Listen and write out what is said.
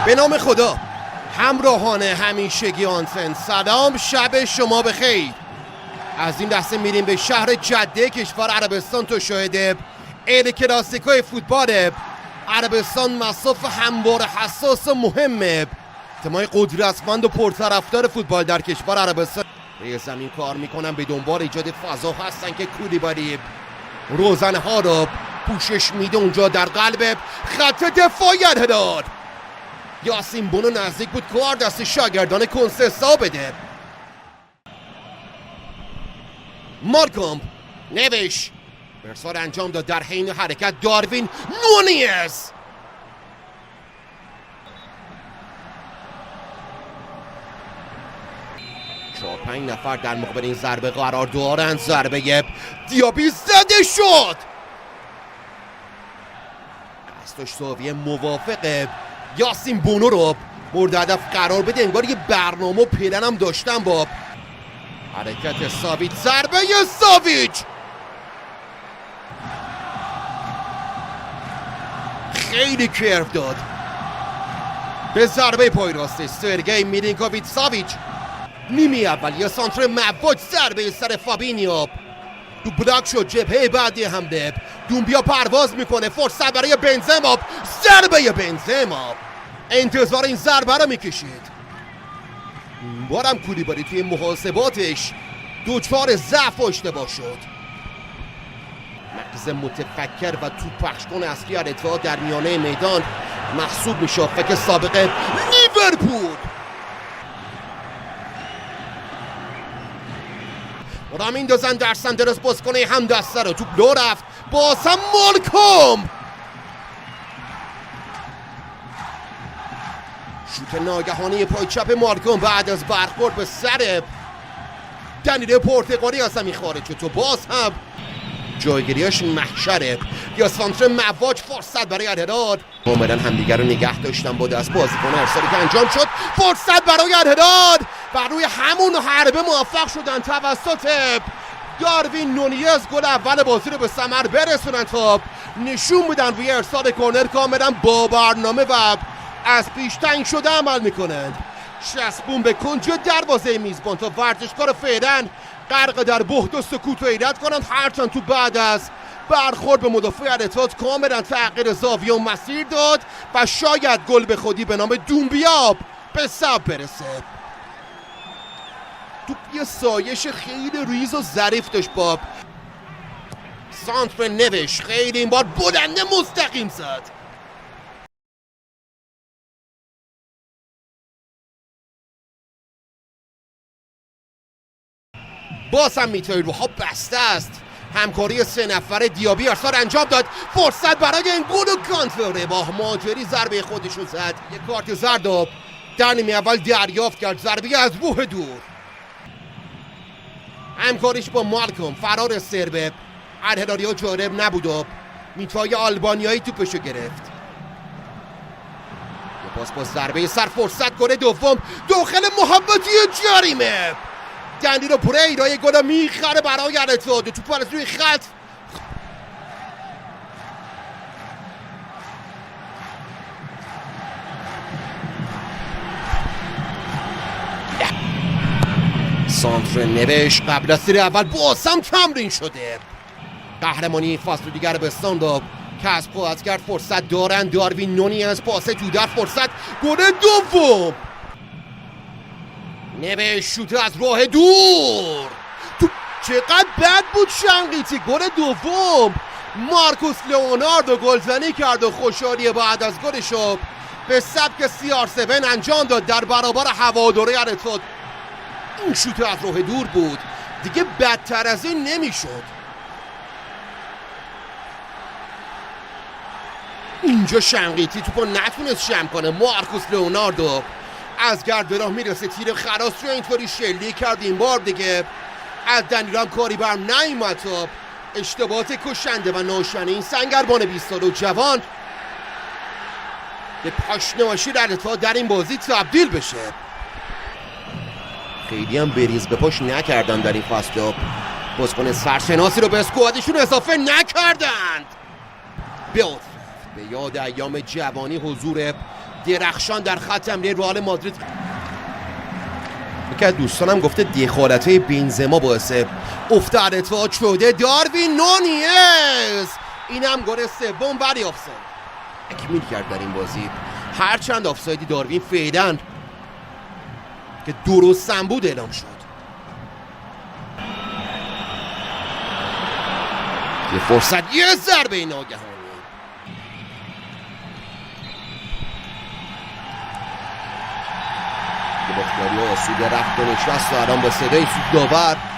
به نام خدا. همراهان همیشگی آنتن، سلام، شب شما بخیر. از این لحظه میریم به شهر جده کشور عربستان تا شاهد ال کلاسیکو فوتبال عربستان، مصاف هموار حساس و مهمه. تیم‌های قدرتمند و پرطرفدار فوتبال در کشور عربستان روی زمین کار میکنن، به دنبال ایجاد فضا هستن که کولیبالی روزنها رو پوشش میده. اونجا در قلب خط دفاعی الهلال یاسین بونو نزدیک بود کار دست شاگردان کنسسا بده. مالکوم نوش ارسال انجام داد، در حین حرکت داروین نونیز چهار 5 نفر در مقابل این ضربه قرار دارند. ضربه دیابی زده شد، دستش زاویه موافق یاسین بونو رو مورد هدف قرار بده. انگار یه برنامه و پلن هم داشتن با حرکت ساویچ. ضربه ساویچ خیلی کرو داد به ضربه پای راست سرگئی میلینکوویچ ساویچ. نیمی اول یا سانتر مواج، ضربه سر فابینیو تو بلاک شد. جبهه بعدی حمله دومبیا پرواز میکنه، فرصت برای بنزما، ضربه بنزما. انتظار این ضربه رو میکشید. بارم کولیبالی توی محاسباتش دوچار ضعف و اشتباه شد. مغز متفکر و توپ پخش کن اصلی اتحاد در میانه میدان محسوب میشه. فکر سابقه لیورپول را میندازن در سندرس بازیکن هم دسته رو. توپ لو رفت، باز هم مالکوم شوت ناگهانی پای چپ مالکوم بعد از برخورد به سر دنیل پرتغالی از زمین خارج شد. تو باز هم جایگیریاش محشره. یا سانتر مواج، فرصت برای الهلال. کاملا همدیگر رو نگه داشتن با دست بازیکن. ارسالی که انجام شد، فرصت برای الهلال. بر روی همون حربه موفق شدن توسط داروین نونیز گل اول بازی رو به ثمر برسونن تا نشون بدن روی ارسال کورنر کاملا با برنامه و از پیش تعیین شده عمل میکنند. چسبون به کنج دروازه میزبان تا ورزشکار فعلا غرق در بهت و سکوت و حیرت کنند. هرچند تو بعد از برخورد به مدافع الاتحاد کاملا تغییر زاویه و مسیر داد و شاید گل به خودی به نام دومبیا به ثبت برسه. توپ یه سایش خیلی ریز و ظریف داشت با سانتر نوش، خیلی این بار بلنده مستقیم زد. باز هم میتوی روها بسته است. همکاری 3 نفره دیابی ارسال انجام داد، فرصت برای این گل و کانتره با ماجری ضربه خودشو زد. یک کارت زرد در نیمه اول دریافت کرد، ضربه از روح دور. همکاریش با مالکوم فرار سربه الهلالیا جالب نبود و میتوای آلبانیایی توپشو گرفت. باز با ضربه سر فرصت گل دوم داخل محوطه جریمه. دنیلو پریرا یک گل میخره برای الاتحاد. توپ از روی خط سانتر نوش قبل از سری اول باز هم تمرین شده. قهرمانی فصل دیگر عربستان رو کسب خواهد کرد. فرصت دارن داروین نونیز، پاس تو در فرصت گل دوم. نوش شوت از راه دور. تو چقدر بد بود شنقیطی. گل دوم مارکوس لئوناردو گلزنی کرد و خوشحالی بعد از گلشو به سبک CR7 انجام داد در برابر هواداره الاتحاد. این شوت از راه دور بود، دیگه بدتر از این نمیشد. اینجا شنقیطی توپو نتونست جمع کنه. مارکوس لئوناردو از گرد راه میرسه، تیر خلاص رو اینطوری شلیک کرد. این بار دیگه از دنیلام کاری برم نیومد تا اشتباهات کشنده و ناشیانه این سنگربان 20 ساله جوان به پاشناشی در این بازی تبدیل بشه. خیلی هم بریز به پاش نکردن در این فصل. بازیکن سرشناسی رو به اسکوادشون اضافه نکردند. به یاد ایام جوانی حضور درخشان در خط حمله رئال مادرید. یکی از دوستانم گفته دخالت‌های بنزما باعث افت در اتفاق شده. داروین نونیز اینم گل سوم ولی آفساید تکمیل کرد در این بازی. هرچند آفسایدی داروین فعلا که درستم بود اعلام شد. یه فرصت، یه ضربه ناگهانی. باختیاری آسوده رفت و نشست و الان با صدای سود داور